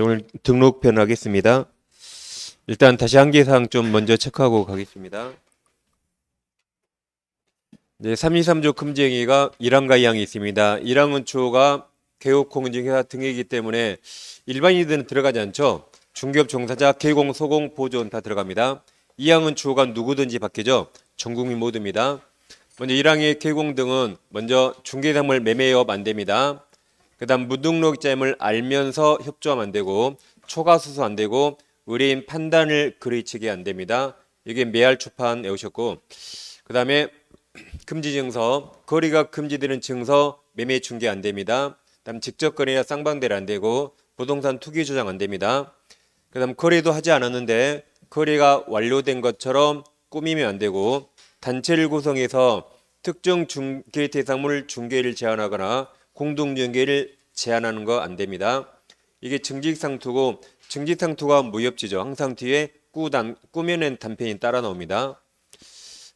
오늘 등록편 하겠습니다. 일단 다시 한계사항 좀 먼저 체크하고 가겠습니다. 네, 323조 금지행위가 1항과 2항이 있습니다. 1항은 주어가 개업 공인중개사 등이기 때문에 일반인들은 들어가지 않죠. 중개업 종사자, 개공, 소공, 보존 다 들어갑니다. 2항은 주어가 누구든지 바뀌죠. 전국민 모두입니다. 먼저 1항의 개공 등은 먼저 중개사물 매매업 안 됩니다. 그 다음 무등록자임을 알면서 협조하면 안 되고 초과수수 안 되고 의뢰인 판단을 그르치게 안 됩니다. 이게 매할 초판 외우셨고 그 다음에 금지 증서, 거래가 금지되는 증서 매매 중개 안 됩니다. 그다음 직접 거래나 쌍방대를 안 되고 부동산 투기 조장 안 됩니다. 그다음 거래도 하지 않았는데 거래가 완료된 것처럼 꾸미면 안 되고 단체를 구성해서 특정 중개 대상물 중개를 제한하거나 공동 중개를 제한하는 거 안 됩니다. 이게 증직상투고 증직상투가 무협지죠. 항상 뒤에 꾸며낸 단편이 따라 나옵니다.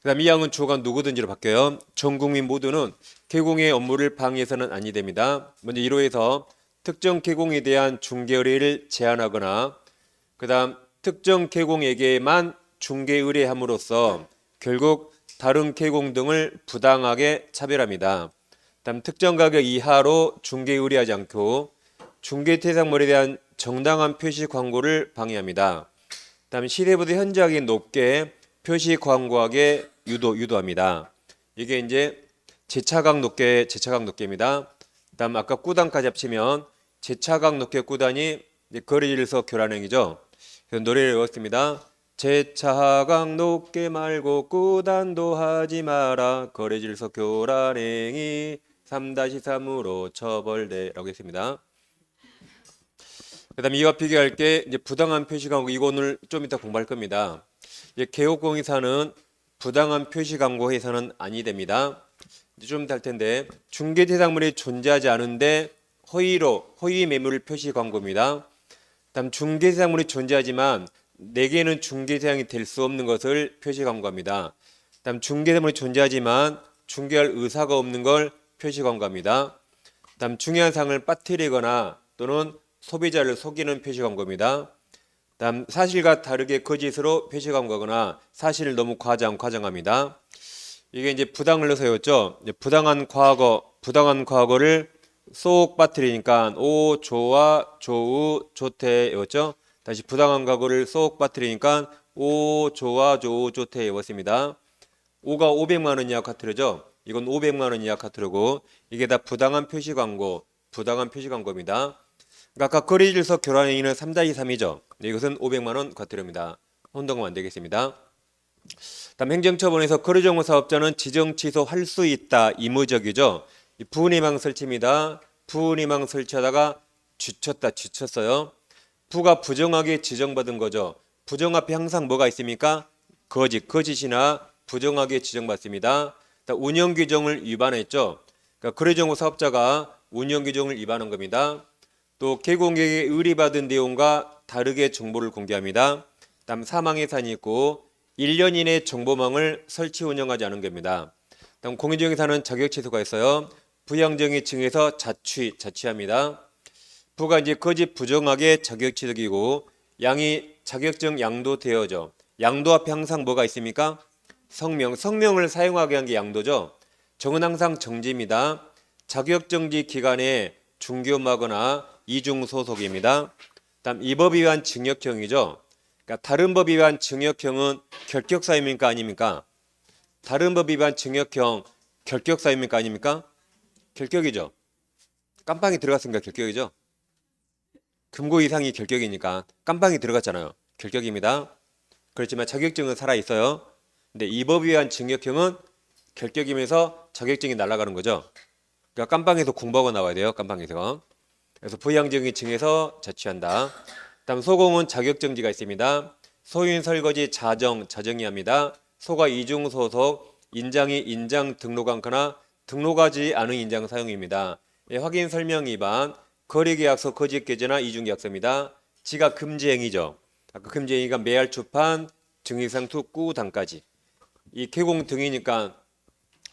그 다음 2항은 주어가 누구든지로 바뀌어요. 전 국민 모두는 개공의 업무를 방해해서는 아니 됩니다. 먼저 1호에서 특정 개공에 대한 중개 의뢰를 제한하거나 그 다음 특정 개공에게만 중개 의뢰함으로써 결국 다른 개공 등을 부당하게 차별합니다. 다음 특정 가격 이하로 중개 의뢰하지 않고 중개 대상물에 대한 정당한 표시 광고를 방해합니다. 다음 시세보다 현저하게 높게 표시 광고하게 유도합니다. 이게 이제 제차각 높게입니다. 다음 아까 꾸단까지 합치면 제차각 높게 꾸단이 거래질서 교란행위죠. 그래서 노래를 외웠습니다. 제차각 높게 말고 꾸단도 하지 마라. 거래질서 교란행위 3-3으로 처벌돼라고 했습니다. 그다음 이와 비교할 게 이제 부당한 표시 광고 이거 오늘 좀 이따 공부할 겁니다. 이제 개업공인사는 부당한 표시 광고 해서는 아니 됩니다. 이제 좀 될 텐데 중개 대상물이 존재하지 않은데 허위 매물 표시 광고입니다. 다음 중개 대상물이 존재하지만 내게는 중개 대상이 될 수 없는 것을 표시 광고합니다. 다음 중개 대상물이 존재하지만 중개할 의사가 없는 걸 표시 광고합니다. 다음 중요한 사항을 빠뜨리거나 또는 소비자를 속이는 표시 광고입니다. 다음 사실과 다르게 거짓으로 표시 광고하거나 사실을 너무 과장합니다. 이게 이제 부당을 넣어서 외웠죠. 부당한 과거를 쏙 빠뜨리니까 오, 조와, 조우, 조태 외웠죠. 다시 부당한 과거를 쏙 빠뜨리니까 오, 조와, 조우, 조태 외웠습니다. 5가 500만 원 이하 카트르죠. 이건 500만 원 이하 카트르고 이게 다 부당한 표시 광고입니다. 그러니까 아까 거래질서 교란행위는 3-3이죠. 이것은 500만 원 과태료입니다. 혼동하면 안 되겠습니다. 다음 행정처분에서 거래정보 사업자는 지정 취소할 수 있다. 의무적이죠. 부운희망 설치입니다. 부운희망 설치하다가 지쳤어요. 부가 부정하게 지정받은 거죠. 부정 앞에 항상 뭐가 있습니까? 거짓이나 부정하게 지정받습니다. 운영규정을 위반했죠. 그러니까 거래정보 사업자가 운영규정을 위반한 겁니다. 또 개공에게 의뢰받은 내용과 다르게 정보를 공개합니다. 다음 사망의 사안이 있고 1년 이내 정보망을 설치 운영하지 않은 겁니다. 다음 공인중개사는 자격 취소가 있어요. 부양정의 층에서 자취합니다. 부가 이제 거짓 부정하게 자격 취득이고 양이 자격증 양도되어져. 양도 앞에 항상 뭐가 있습니까? 성명을 사용하게 한 게 양도죠. 정은 항상 정지입니다. 자격정지 기간에 중개업하거나 이중 소속입니다. 다음 이 법 위반 징역형이죠. 그러니까 다른 법 위반 징역형은 결격사유입니까 아닙니까? 다른 법 위반 징역형 결격사유입니까 아닙니까? 결격이죠. 깜빵이 들어갔으니까 결격이죠. 금고 이상이 결격이니까 깜빵이 들어갔잖아요. 결격입니다. 그렇지만 자격증은 살아 있어요. 근데 이 법 위반 징역형은 결격이면서 자격증이 날아가는 거죠. 그러니까 깜빵에서 공부하고 나와야 돼요. 깜빵에서. 그래서 부양정의 층에서 자취한다. 다음 소공은 자격정지가 있습니다. 소유인 설거지 자정이 합니다. 소가 이중 소속 인장 등록 않거나 등록하지 않은 인장 사용입니다. 예, 확인 설명 위반 거래계약서 거짓 계좌나 이중계약서입니다. 지가 금지행위죠. 아까 금지행위가 매할 초판 증의상투 꾸당까지 이 개공 등이니까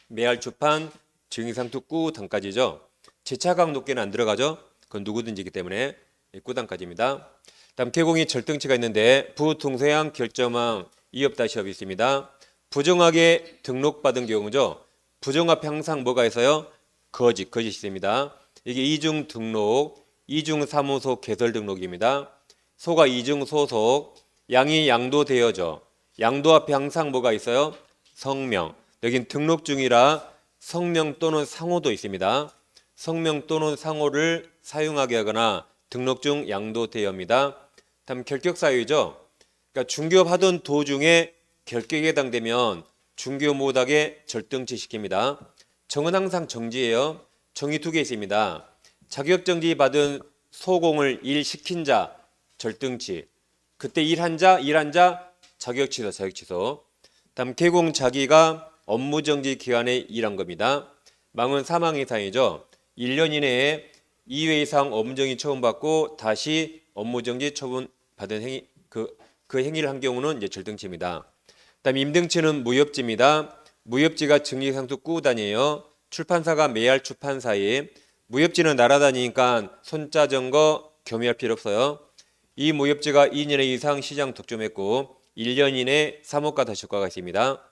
매할 초판 증의상투 꾸당까지죠. 제차각 높게는 안 들어가죠. 그건 누구든지이기 때문에 9단까지입니다. 다음 개공이 절등치가 있는데 부동서양 결점항 이업다시업이 있습니다. 부정하게 등록받은 경우죠. 부정 앞에 항상 뭐가 있어요? 거짓이 있습니다. 이게 이중 등록, 이중 사무소 개설 등록입니다. 소가 이중 소속, 양이 양도되어져. 양도 앞에 항상 뭐가 있어요? 성명. 여긴 등록 중이라 성명 또는 상호도 있습니다. 성명 또는 상호를 사용하게 하거나 등록 중 양도되어입니다. 다음 결격사유죠. 그러니까 중개업하던 도중에 결격에 해당되면 중개업 못하게 절등치 시킵니다. 정은 항상 정지예요. 정의 두 개 있습니다. 자격정지 받은 소공을 일시킨 자 절등치. 그때 일한 자 자격취소. 다음 개공 자기가 업무정지 기간에 일한 겁니다. 망은 사망 이상이죠. 1년 이내에 2회 이상 업무정지 처분받고 다시 업무정지 처분 받은 행위 그 행위를 한 경우는 이제 절등치입니다. 다음 임등치는 무협지입니다. 무협지가 증리상수 꾸단이에요. 출판사가 매할 출판사에 무협지는 날아다니니까 손자 증거 겸유할 필요 없어요. 이 무협지가 2년 이상 시장 독점했고 1년 이내 3호가 다시효과가 있습니다.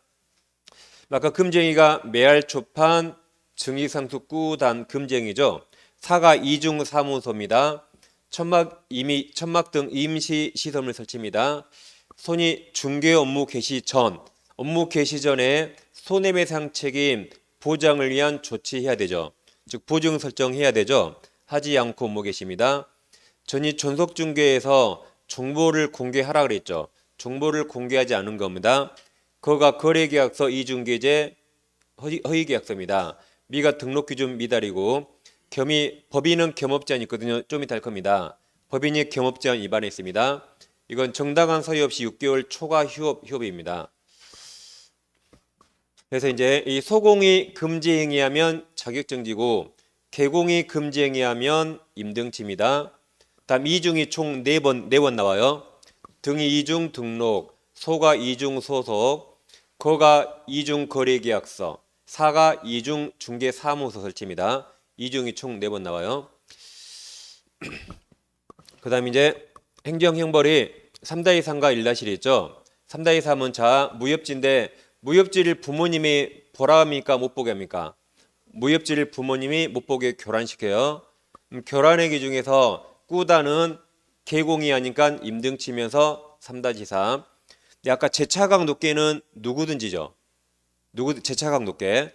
아까 금쟁이가 매할 초판 증리상수 꾸단 금쟁이죠. 사가 이중 사무소입니다. 천막 등 임시 시설물 설치입니다. 손이 중개 업무 개시 전에 손해배상 책임 보장을 위한 조치해야 되죠. 즉 보증 설정해야 되죠. 하지 않고 업무 개시입니다. 전이 존속중개에서 정보를 공개하라 그랬죠. 정보를 공개하지 않은 겁니다. 그가 거래계약서 이중개제 허위계약서입니다. 미가 등록기준 미달이고 법인은 겸업제한 있거든요. 좀 이따 할 겁니다. 법인이 겸업제한 위반했습니다. 이건 정당한 서유 없이 6개월 초과 휴업입니다. 그래서 이제 이 소공이 금지행위하면 자격정지고 개공이 금지행위하면 임등치입니다. 다음 이중이 총 4번 나와요. 등이 이중 등록, 소가 이중 소속, 거가 이중 거래계약서, 사가 이중 중개사무소 설치입니다. 이중이 총 4번 나와요. 그 다음 이제 행정형벌이 3다 이상과 1다실이 있죠. 3다 이상은 자 무협지인데 무협지를 부모님이 보라 합니까? 못 보게 합니까? 무협지를 부모님이 못 보게 교란시켜요. 교란의 기중에서 꾸다는 개공이 하니까 임등치면서 3-3. 아까 재차각 높게는 누구든지죠. 재차각 높게.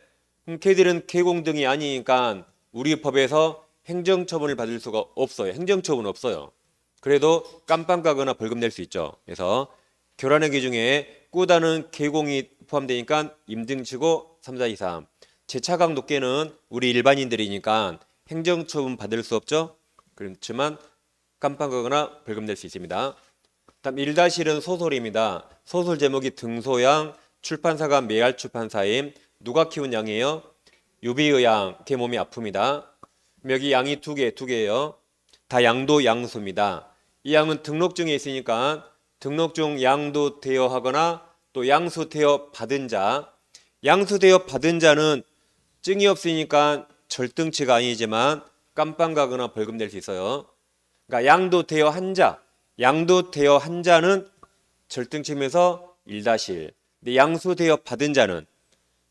걔들은 개공 등이 아니니까 우리 법에서 행정처분을 받을 수가 없어요. 행정처분 없어요. 그래도 깜빵 가거나 벌금 낼 수 있죠. 그래서 교란의 기중에 꾸다는 개공이 포함되니까 임등치고 3-3. 재차각 높게는 우리 일반인들이니까 행정처분 받을 수 없죠. 그렇지만 깜빵 가거나 벌금 낼 수 있습니다. 다음 1-1은 소설입니다. 소설 제목이 등소양, 출판사가 매할 출판사임. 누가 키운 양이에요? 유비의 양, 걔 몸이 아픕니다. 여기 양이 두 개예요. 다 양도 양수입니다. 이 양은 등록증에 있으니까 등록증 양도되어 하거나 또 양수되어 받은 자. 양수되어 받은 자는 증이 없으니까 절등치가 아니지만 깜빵 가거나 벌금 낼 수 있어요. 그러니까 양도되어 한 자는 절등치면서 1-1. 근데 양수되어 받은 자는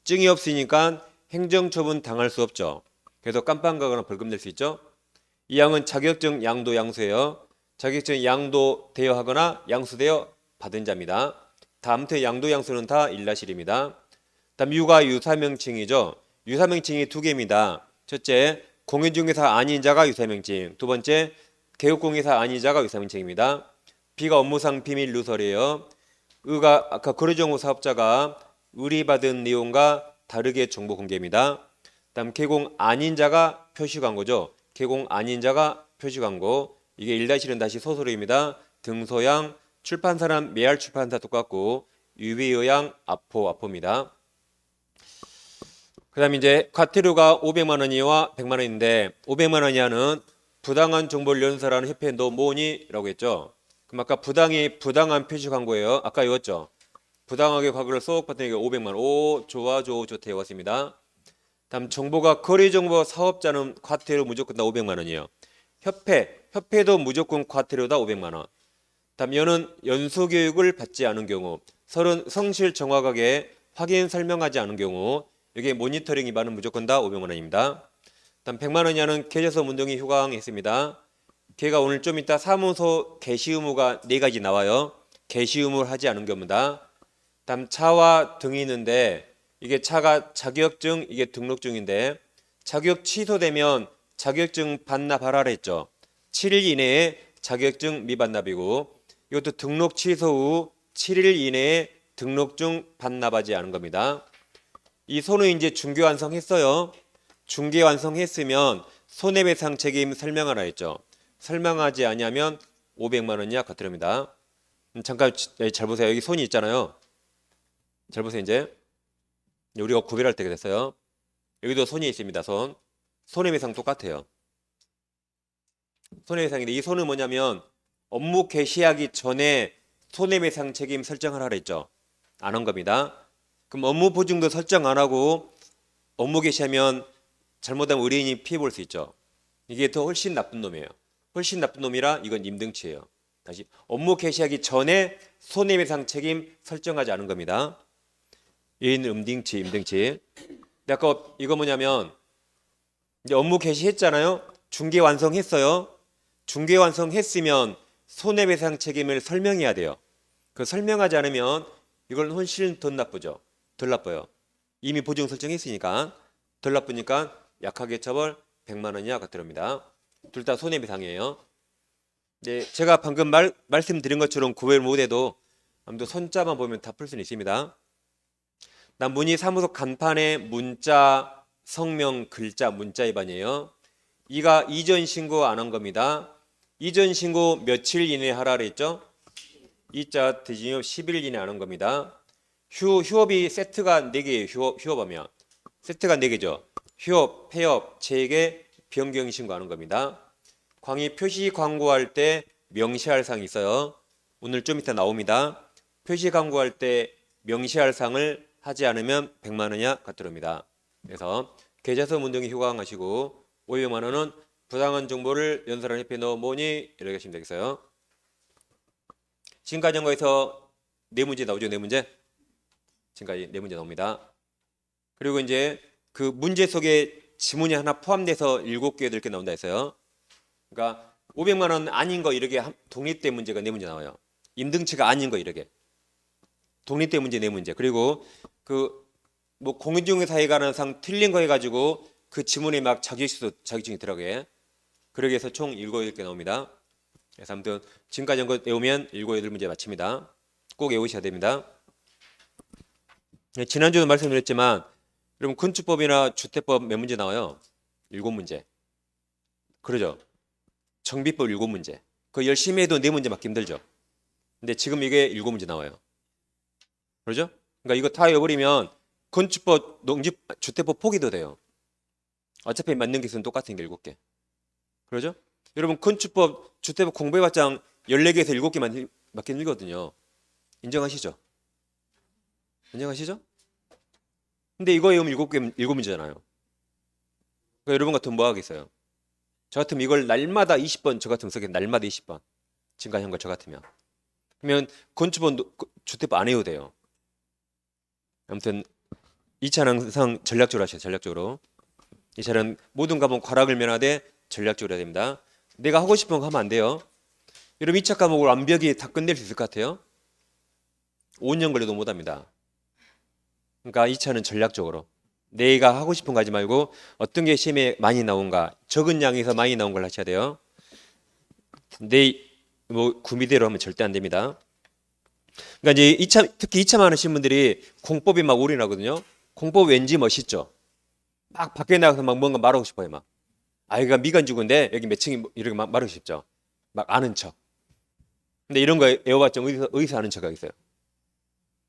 증이 없으니까 행정처분 당할 수 없죠. 그래서 깜빵 가거나 벌금 낼 수 있죠. 이 양은 자격증 양도 양수예요. 자격증 양도되어 하거나 양수되어 받은 자입니다. 다음부터 양도 양수는 다 1-1입니다. 다음 유가 유사명칭이죠. 유사명칭이 2개입니다. 첫째, 공인중개사 아닌 자가 유사명칭. 두 번째, 개업공개사 아닌 자가 유사명칭입니다. B가 업무상 비밀 누설이에요. 의가 아까 거래정보 사업자가 의뢰받은 내용과 다르게 정보 공개입니다. 다음 개공 아닌 자가 표시광고죠. 개공 아닌 자가 표시광고. 이게 1-1은 다시 소설입니다. 등소양, 출판사는 매할 출판사 똑같고 유비의양 아포입니다. 그 다음 이제 과태료가 500만 원이와 100만 원인데 500만 원 이하는 부당한 정보를 연설하는 협회에 너 뭐니? 라고 했죠. 그럼 아까 부당한 표시 광고예요. 아까 이었죠. 부당하게 광고를 쏙 받으니까 500만 원. 오 좋대 왔습니다. 다음 정보가 거래정보 사업자는 과태료 무조건 다 500만 원이에요. 협회 협회도 무조건 과태료다 500만 원. 다음 여는 연수교육을 받지 않은 경우, 서른 성실 정확하게 확인 설명하지 않은 경우, 여기에 모니터링 위반은 무조건 다 500만 원입니다. 다음 100만 원 이하는 계좌서 운동이 휴강했습니다. 걔가 오늘 좀 이따 사무소 개시 의무가 4가지 나와요. 개시 의무를 하지 않은 경우다. 다음 차와 등이 있는데 이게 차가 자격증, 이게 등록증인데 자격 취소되면 자격증 반납하라 했죠. 7일 이내에 자격증 미반납이고 이것도 등록 취소 후 7일 이내에 등록증 반납하지 않은 겁니다. 이 손은 이제 중개 완성했어요. 중개 완성했으면 손해배상 책임 설명하라 했죠. 설명하지 않으면 500만 원 이하 과태료입니다. 잠깐 잘 보세요. 여기 손이 있잖아요. 잘 보세요. 이제 우리가 구별할 때가 됐어요. 여기도 손이 있습니다. 손해배상 똑같아요. 손해배상인데 이 손은 뭐냐면 업무 개시하기 전에 손해배상 책임 설정하라 그랬죠. 안 한 겁니다. 그럼 업무 보증도 설정 안 하고 업무 개시하면 잘못하면 의뢰인이 피해 볼 수 있죠. 이게 더 훨씬 나쁜 놈이에요. 훨씬 나쁜 놈이라 이건 임등치예요. 다시 업무 개시하기 전에 손해배상 책임 설정하지 않은 겁니다. 얘는 임등치. 근데 아까 이거 뭐냐면 이제 업무 개시했잖아요. 중개 완성했어요. 중개 완성했으면 손해배상 책임을 설명해야 돼요. 그 설명하지 않으면 이건 훨씬 더 나쁘죠. 덜 나빠요. 이미 보증 설정했으니까 덜 나쁘니까 약하게 처벌 100만 원 이하 과태료입니다. 둘 다 손해배상이에요. 네, 제가 방금 말씀드린 것처럼 구별 못해도 아무튼 손자만 보면 다 풀 수는 있습니다. 난 문의사무소 간판에 문자, 성명, 글자, 문자 위반이에요. 이가 이전 신고 안 한 겁니다. 이전 신고 며칠 이내에 하라 그랬죠? 이자 대진협 10일 이내에 안 한 겁니다. 휴업이 세트가 4개예요. 휴업하면 세트가 4개죠. 휴업, 폐업, 재개, 변경 신고하는 겁니다. 광희 표시 광고할 때 명시할 사항이 있어요. 오늘 좀 이따 나옵니다. 표시 광고할 때 명시할 사항을 하지 않으면 100만 원 이하 과태료입니다. 그래서 계좌서 운동이 휴강하시고 500만 원은 부당한 정보를 연설한 협회에 넣어 모으니 이렇게 하시면 되겠어요. 지금까지 한 거에서 4문제 나오죠. 4문제. 지금까지 4문제 나옵니다. 그리고 이제 그 문제 속에 지문이 하나 포함돼서 7개, 8개 나온다 했어요. 그러니까 500만 원 아닌 거 이렇게 독립된 문제가 4문제 나와요. 임등치가 아닌 거 이렇게. 독립된 문제 4문제. 그리고 그 뭐 공인중개사에 관한 상 틀린 거 해가지고 그 지문에 막 자격증이 있더라고요. 그러기 위해서 총 7, 8개 나옵니다. 그래서 아무튼 지금까지 한 거 외우면 7, 8문제 마칩니다. 꼭 외우셔야 됩니다. 지난주도 말씀드렸지만 여러분 건축법이나 주택법 몇 문제 나와요? 7문제. 그러죠? 정비법 7문제. 그거 열심히 해도 4문제 맞기 힘들죠. 근데 지금 이게 7문제 나와요. 그러죠? 그러니까 이거 다 외워버리면 건축법, 주택법 포기도 돼요. 어차피 맞는 기술은 똑같은 게 7개. 그러죠? 여러분 건축법, 주택법 공부해봤자 14개에서 7개 맞기 힘들거든요. 인정하시죠? 인정하시죠? 근데 이거 외우면 7문제잖아요. 그러니까 여러분 같으면 뭐 하겠어요? 저 같으면 이걸 날마다 20번, 저 같으면 쓰겠 날마다 20번. 지금까지 한 거 저 같으면. 그러면 건축법, 주택법 안 해도 돼요. 아무튼 2차는 항상 전략적으로 하셔요. 전략적으로. 2차는 모든 과목 과락을 면하되 전략적으로 해야 됩니다. 내가 하고 싶은 거 하면 안 돼요. 여러분 2차 과목을 완벽히 다 끝낼 수 있을 것 같아요? 5년 걸려도 못합니다. 그러니까 2차는 전략적으로. 내가 하고 싶은 거 하지 말고 어떤 게 시험에 많이 나온가, 적은 양에서 많이 나온 걸 하셔야 돼요. 구미대로 하면 절대 안 됩니다. 그러니까 이제 2차, 특히 2차만 하신 분들이 공법에 막 올인하거든요. 공법 왠지 멋있죠. 막 밖에 나가서 막 뭔가 말하고 싶어요. 막 아이가 미간죽인데 여기 몇 층이 이렇게 막 말하고 싶죠. 막 아는 척. 근데 이런 거 외워봤자 어디서 아는 척 하겠어요.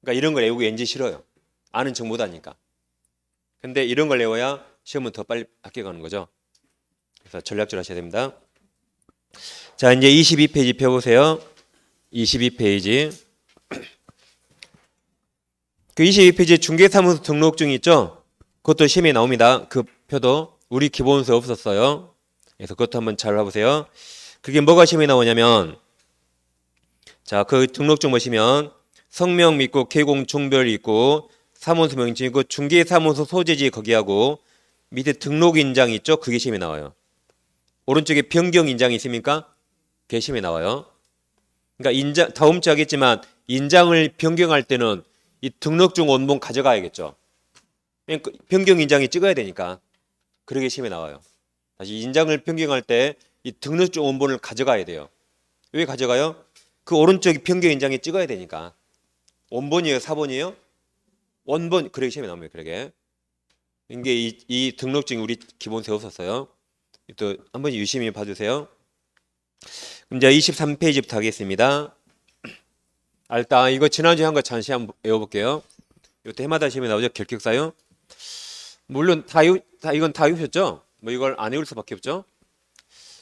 그러니까 이런 걸 외우기 왠지 싫어요. 아는 척 못하니까. 근데 이런 걸 외워야 시험은 더 빨리 합격하는 거죠. 그래서 전략적으로 하셔야 됩니다. 자, 이제 22페이지 펴보세요. 22페이지. 그 22페이지에 중개사무소 등록증이 있죠? 그것도 시험에 나옵니다. 그 표도 우리 기본서에 없었어요. 그래서 그것도 한번 잘 봐보세요. 그게 뭐가 시험에 나오냐면 자, 그 등록증 보시면 성명 있고 개공 종별이 있고 사무소 명칭 있고 중개사무소 소재지 거기하고 밑에 등록 인장이 있죠? 그게 시험에 나와요. 오른쪽에 변경 인장이 있습니까? 그게 시험에 나와요. 그러니까 인장 다음 주 하겠지만 인장을 변경할 때는 이 등록증 원본 가져가야겠죠. 변경 인장이 찍어야 되니까 그러게 시험에 나와요. 다시 인장을 변경할 때 이 등록증 원본을 가져가야 돼요. 왜 가져가요? 그 오른쪽에 변경 인장이 찍어야 되니까. 원본이에요, 사본이에요? 원본. 그러게 시험에 나옵니다. 그러게. 이게 이 등록증 우리 기본 세웠었어요. 또 한번 유심히 봐주세요. 그럼 이제 23페이지부터 하겠습니다. 일단 이거 지난주에 한 거 잠시 한번 외워볼게요. 이때 해마다 시험에 나오죠. 결격사유. 물론 이건 다 외우셨죠? 뭐 이걸 안 외울 수밖에 없죠.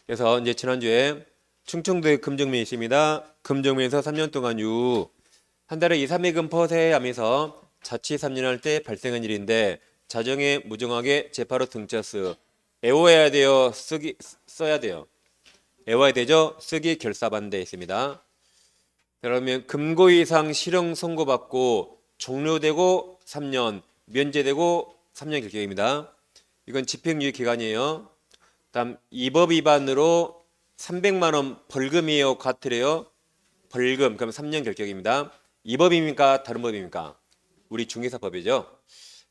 그래서 이제 지난주에 충청도에 금정면이 있습니다. 금정면에서 3년 동안 한 달에 2, 3회금 퍼세하면서 자치 3년 할 때 발생한 일인데 자정에 무정하게 재파로 등차스 애워야 돼요. 써야 돼요. 애워야 되죠. 쓰기 결사반대 있습니다. 그러면 금고 이상 실형 선고받고 종료되고 3년 면제되고 3년 결격입니다. 이건 집행유예 기간이에요. 다음 이 법 위반으로 300만 원 벌금이에요, 과태료요? 벌금. 그럼 3년 결격입니다. 이 법입니까? 다른 법입니까? 우리 중개사법이죠.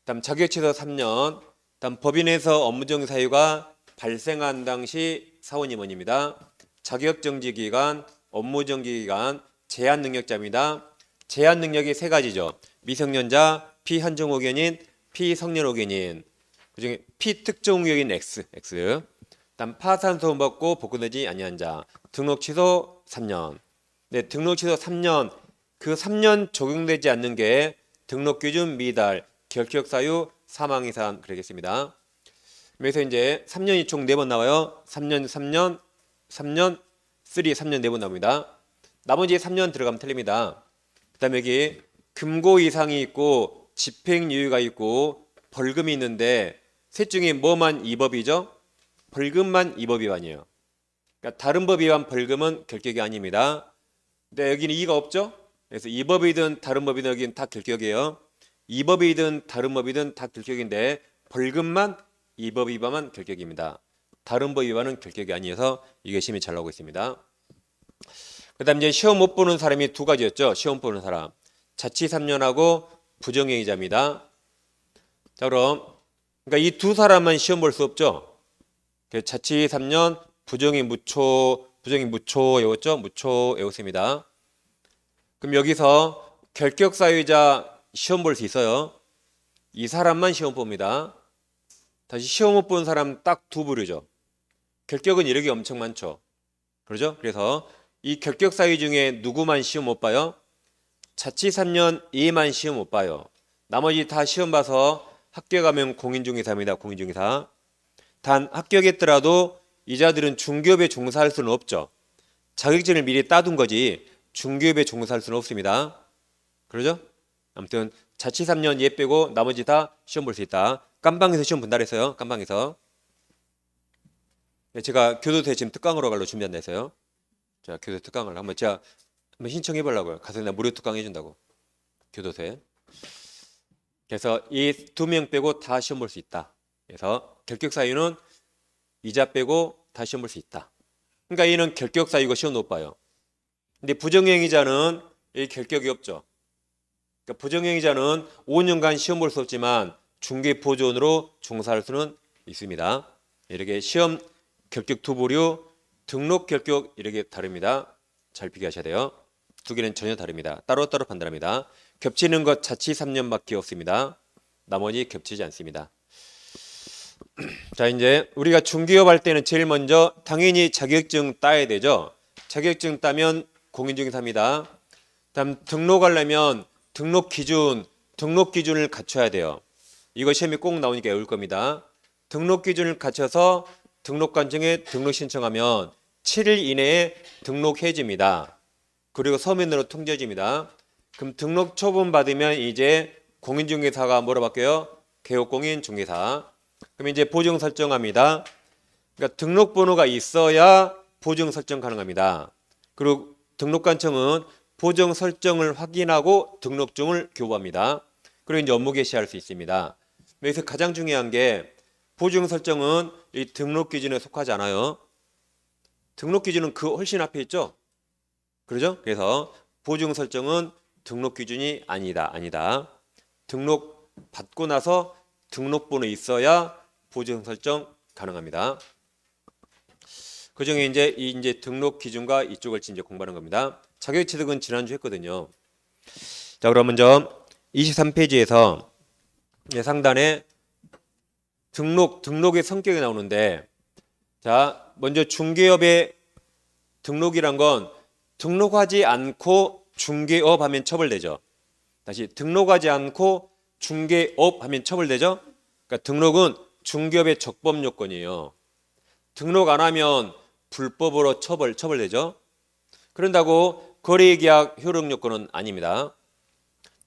다음 자격 취소 3년. 다음 법인에서 업무정 사유가 발생한 당시 사원 임원입니다. 자격 정지 기간, 업무 정지 기간, 제한 능력자입니다. 제한 능력이 세 가지죠. 미성년자, 피한정 호견인, 피성년 호견인. 그중에 피특정 호견인 X. 다음 파산 소송 받고 복구되지 아니한 자. 등록 취소 3년. 네, 등록 취소 3년. 그 3년 적용되지 않는 게 등록 기준 미달, 결격 사유, 사망 이상 그러겠습니다. 그래서 이제 3년이 총 4번 나와요. 3년, 3년, 3년, 3년 4번 나옵니다. 나머지 3년 들어가면 틀립니다. 그다음에 여기 금고 이상이 있고 집행유예가 있고 벌금이 있는데 셋 중에 뭐만 2법이죠? 벌금만 2법 위반이에요. 그러니까 다른 법 위반 벌금은 결격이 아닙니다. 근데 여기는 2가 없죠? 그래서 2법이든 다른 법이든 여기는 다 결격이에요. 2법이든 다른 법이든 다 결격인데 벌금만 2법 위반만 결격입니다. 다른 법 위반은 결격이 아니어서 이게 심히 잘 나오고 있습니다. 그 다음 이제 시험 못 보는 사람이 두 가지였죠. 시험 보는 사람. 자치 3년하고 부정행위자입니다. 자, 그러니까 이 두 사람만 시험 볼 수 없죠. 자치 3년, 부정행위 무초 외웠죠? 무초 외웠습니다. 그럼 여기서 결격 사유자 시험 볼 수 있어요. 이 사람만 시험 봅니다. 다시 시험 못 본 사람 딱 두 부류죠. 결격은 이력이 엄청 많죠. 그러죠? 그래서 이 결격 사유 중에 누구만 시험 못 봐요? 자치 3년 A만 시험 못 봐요. 나머지 다 시험 봐서 합격하면 공인중개사입니다. 공인중개사. 단 합격했더라도 이자들은 중개업에 종사할 수는 없죠. 자격증을 미리 따둔 거지 중개업에 종사할 수는 없습니다. 그러죠? 아무튼 자치 3년 얘 빼고 나머지 다 시험 볼 수 있다. 깜방에서 시험 본다 그랬어요. 깜방에서. 제가 교도소에 지금 특강으로 갈로 준비한다 해서요. 자, 교도소 특강을 제가 한번 신청해 보려고요. 가서 나 무료 특강 해준다고. 교도소에. 그래서 이 2명 빼고 다 시험 볼 수 있다. 그래서 결격 사유는 이자 빼고 다 시험 볼 수 있다. 그러니까 얘는 결격 사유고 시험 못 봐요. 근데 부정행위자는 이 결격이 없죠. 그러니까 부정행위자는 5년간 시험 볼 수 없지만 중개 보조원으로 종사할 수는 있습니다. 이렇게 시험 결격 두 부류, 등록 결격 이렇게 다릅니다. 잘 비교하셔야 돼요. 두 개는 전혀 다릅니다. 따로따로 판단합니다. 겹치는 것 자치 3년밖에 없습니다. 나머지 겹치지 않습니다. 자, 이제 우리가 중개업 할 때는 제일 먼저 당연히 자격증 따야 되죠. 자격증 따면 공인중개사입니다. 다음 등록하려면 등록 기준을 갖춰야 돼요. 이거 시험에 꼭 나오니까 외울 겁니다. 등록 기준을 갖춰서 등록관청에 등록 신청하면 7일 이내에 등록해집니다. 그리고 서면으로 통지해집니다. 그럼 등록 처분 받으면 이제 공인중개사가 뭐라 바뀌어요? 개업공인중개사. 그럼 이제 보정 설정합니다. 그러니까 등록번호가 있어야 보정 설정 가능합니다. 그리고 등록관청은 보정 설정을 확인하고 등록증을 교부합니다. 그리고 이제 업무 개시할 수 있습니다. 여기서 가장 중요한 게 보정 설정은 이 등록 기준에 속하지 않아요. 등록 기준은 그 훨씬 앞에 있죠. 그러죠? 그래서 보정 설정은 등록 기준이 아니다. 등록 받고 나서 등록번호 있어야 보정 설정 가능합니다. 그 중에 이제 등록 기준과 이쪽을 이제 공부하는 겁니다. 자격 취득은 지난주 했거든요. 자, 그럼 먼저 23페이지에서 상단에 등록의 성격이 나오는데, 자, 먼저 중개업의 등록이란 건 등록하지 않고 중개업 하면 처벌되죠. 다시 등록하지 않고 중개업 하면 처벌되죠. 그러니까 등록은 중개업의 적법 요건이에요. 등록 안 하면 불법으로 처벌되죠. 그런다고 거래계약 효력 요건은 아닙니다.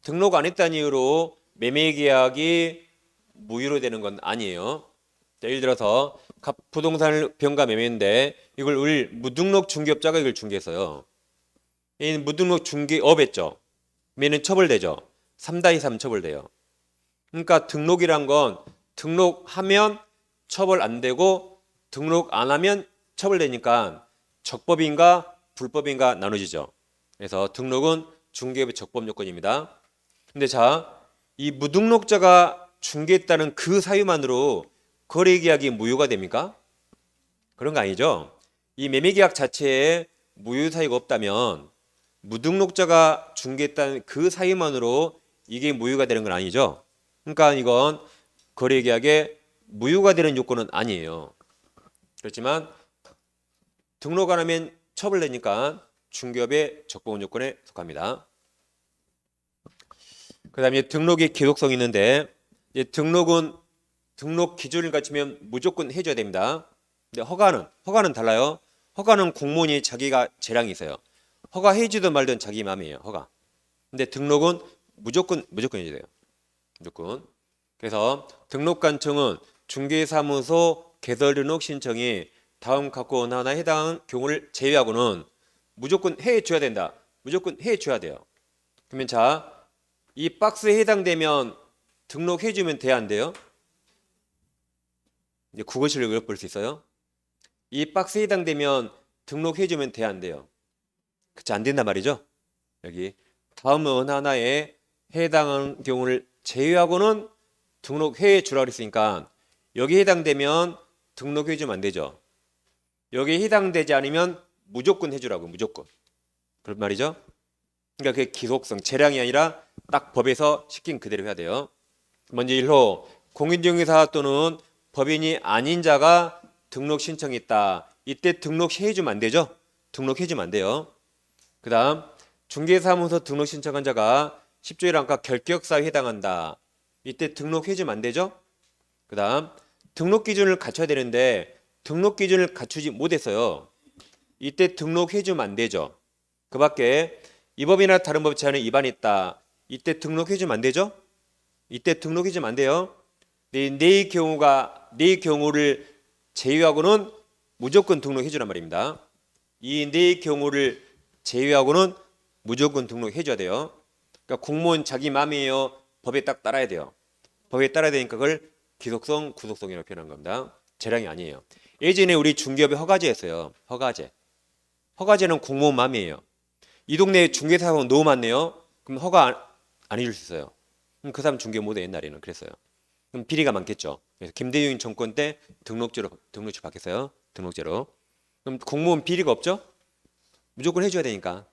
등록 안 했다는 이유로 매매계약이 무효로 되는 건 아니에요. 자, 예를 들어서 부동산을 병가 매매인데 이걸 무등록 중개업자가 이걸 중개했어요. 이 무등록 중개업 했죠. 매는 처벌되죠. 3-3 처벌돼요. 그러니까 등록이란 건 등록하면 처벌 안 되고 등록 안 하면 처벌되니까 적법인가 불법인가 나눠지죠. 그래서 등록은 중개업의 적법 요건입니다. 근데 자, 이 무등록자가 중개했다는 그 사유만으로 거래계약이 무효가 됩니까? 그런 거 아니죠. 이 매매계약 자체에 무효 사유가 없다면 무등록자가 중개했다는 그 사유만으로 이게 무효가 되는 건 아니죠. 그러니까 이건 거래계약에 무효가 되는 요건은 아니에요. 그렇지만 등록 안 하면 처벌되니까 중개업의 적법 요건에 속합니다. 그 다음에 등록의 기록성이 있는데, 등록은 등록 기준을 갖추면 무조건 해줘야 됩니다. 근데 허가는 달라요. 허가는 공무원이 자기가 재량이 있어요. 허가 해주든 말든 자기 마음이에요. 허가. 근데 등록은 무조건 해줘야 돼요. 무조건. 그래서 등록관청은 중개사무소 개설 등록 신청이 다음 각호 하나에 해당하는 경우를 제외하고는 무조건 해줘야 된다. 무조건 해줘야 돼요. 그러면 자, 이 박스에 해당되면 등록해주면 돼야 안 돼요? 이제 국어 실력을 볼 수 있어요. 이 박스에 해당되면 등록해주면 돼야 안 돼요? 그치, 안 된단 말이죠. 여기 다음 하나에 해당하는 경우를 제외하고는 등록해 주라고 했으니까 여기 해당되면 등록해 주면 안 되죠. 여기 해당되지 않으면 무조건 해주라고, 무조건. 그런 말이죠. 그러니까 그게 기속성, 재량이 아니라 딱 법에서 시킨 그대로 해야 돼요. 먼저 1호, 공인중개사 또는 법인이 아닌 자가 등록 신청했다. 이때 등록해 주면 안 되죠. 등록해 주면 안 돼요. 그 다음, 중개사무소 등록 신청한 자가 10조 1항가 결격사유에 해당한다. 이때 등록해 주면 안 되죠. 그 다음, 등록 기준을 갖춰야 되는데 등록 기준을 갖추지 못했어요. 이때 등록해 주면 안 되죠. 그 밖에 이 법이나 다른 법 제한에 위반했다. 이때 등록해 주면 안 되죠. 이때 등록해 주면 안 돼요. 네 경우를 제외하고는 무조건 등록해 주란 말입니다. 이 네 경우를 제외하고는 무조건 등록해 줘야 돼요. 그러니까 공무원 자기 마음이에요. 법에 딱 따라야 돼요. 법에 따라야 되니까 그걸 기속성, 구속성이라고 표현한 겁니다. 재량이 아니에요. 예전에 우리 중개업에 허가제였어요. 허가제는 공무원 마음이에요. 이 동네에 중개사가 너무 많네요. 그럼 허가 안 해줄 수 있어요. 그럼 그 사람 중개 못해. 옛날에는 그랬어요. 그럼 비리가 많겠죠. 그래서 김대중 정권 때 등록제로 바뀌었어요. 등록제로. 그럼 공무원 비리가 없죠? 무조건 해줘야 되니까.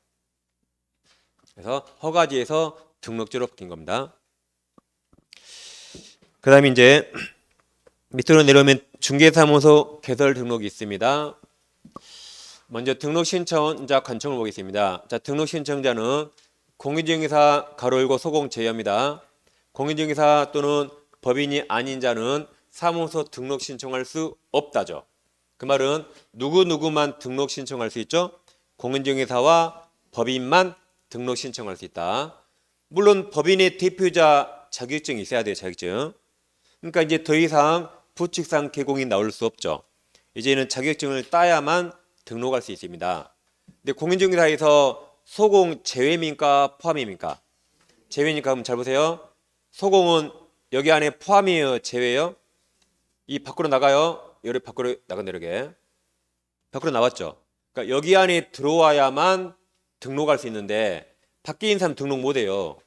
그래서 허가제에서 등록제로 바뀐 겁니다. 그 다음에 이제 밑으로 내려오면 중개사무소 개설 등록이 있습니다. 먼저 등록 신청자 관청을 보겠습니다. 자, 등록 신청자는 공인중개사 가로 열고 소공 제외합니다. 공인중개사 또는 법인이 아닌 자는 사무소 등록 신청할 수 없다죠. 그 말은 누구만 등록 신청할 수 있죠? 공인중개사와 법인만 등록 신청할 수 있다. 물론 법인의 대표자 자격증이 있어야 돼요. 자격증. 그러니까 이제 더 이상 부칙상 개공이 나올 수 없죠. 이제는 자격증을 따야만 등록할 수 있습니다. 근데 공인중개사에서 소공 제외입니까? 포함입니까? 제외니까 그럼 잘 보세요. 소공은 여기 안에 포함이에요? 제외요? 이 밖으로 나가요? 여기 밖으로 나간다 이렇게. 밖으로 나왔죠. 그러니까 여기 안에 들어와야만 등록할 수 있는데 밖에 있는 사람 등록 못해요.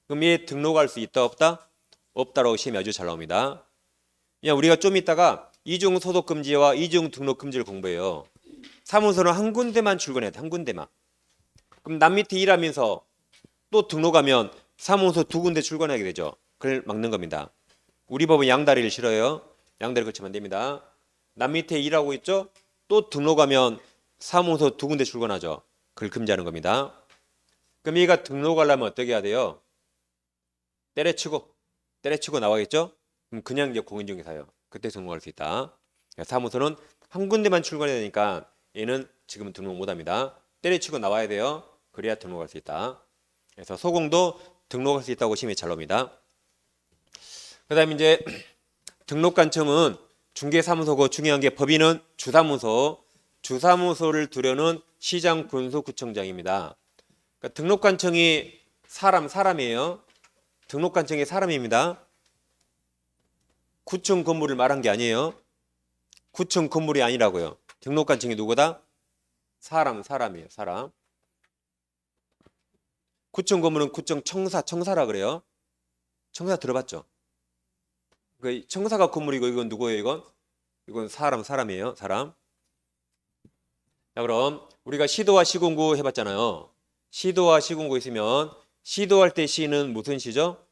그럼 얘 등록할 수 있다 없다? 없다라고 시험이 아주 잘 나옵니다. 그냥 우리가 좀 이따가 이중 소속 금지와 이중 등록 금지를 공부해요. 사무소는 한 군데만 출근해야 돼. 한 군데만. 그럼 남 밑에 일하면서 또 등록하면 사무소 두 군데 출근하게 되죠. 그걸 막는 겁니다. 우리 법은 양다리를 싫어요. 양다리 걸치면 안 됩니다. 남 밑에 일하고 있죠. 또 등록하면 사무소 두 군데 출근하죠. 그걸 금지하는 겁니다. 그럼 얘가 등록하려면 어떻게 해야 돼요? 때려치고 나와겠죠? 그럼 그냥 이제 공인중개사예요. 그때 등록할 수 있다. 사무소는 한 군데만 출근해야 되니까 얘는 지금은 등록 못합니다. 때려치고 나와야 돼요. 그래야 등록할 수 있다. 그래서 소공도 등록할 수 있다고 시험에 잘 나옵니다. 그다음에 이제 등록관청은 중개사무소고 중요한 게 법인은 주사무소를 두려는 시장 군수 구청장입니다. 그러니까 등록관청이 사람이에요. 등록관청이 사람입니다. 구청 건물을 말한 게 아니에요. 구청 건물이 아니라고요. 등록관청이 누구다? 사람이에요. 사람. 구청 건물은 구청 청사라 그래요. 청사 들어봤죠? 그 청사가 건물이고 이건 누구예요? 이건 사람이에요. 사람. 자, 그럼 우리가 시도와 시군구 해봤잖아요. 시도와 시군구 있으면 시도할 때 시는 무슨 시죠?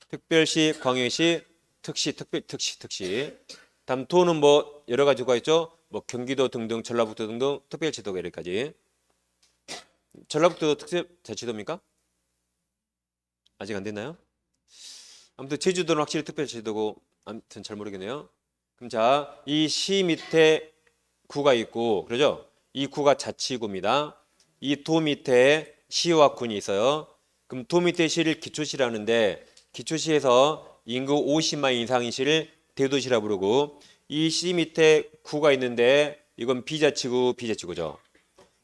특별시, 광역시, 특시. 다음 도는 뭐 여러 가지가 있죠. 뭐 경기도 등등, 전라북도 등등 특별시도가 여기까지. 전라북도 특별자치도입니까? 아직 안 됐나요? 아무튼 제주도는 확실히 특별시도고 아무튼 잘 모르겠네요. 그럼 자, 이 시 밑에 구가 있고 그러죠? 이 구가 자치구입니다. 이 도 밑에 시와 군이 있어요. 그럼 도 밑에 시를 기초시라는데 기초시에서 인구 50만 이상인 시를 대도시라 부르고 이 시 밑에 구가 있는데 이건 비자치구죠.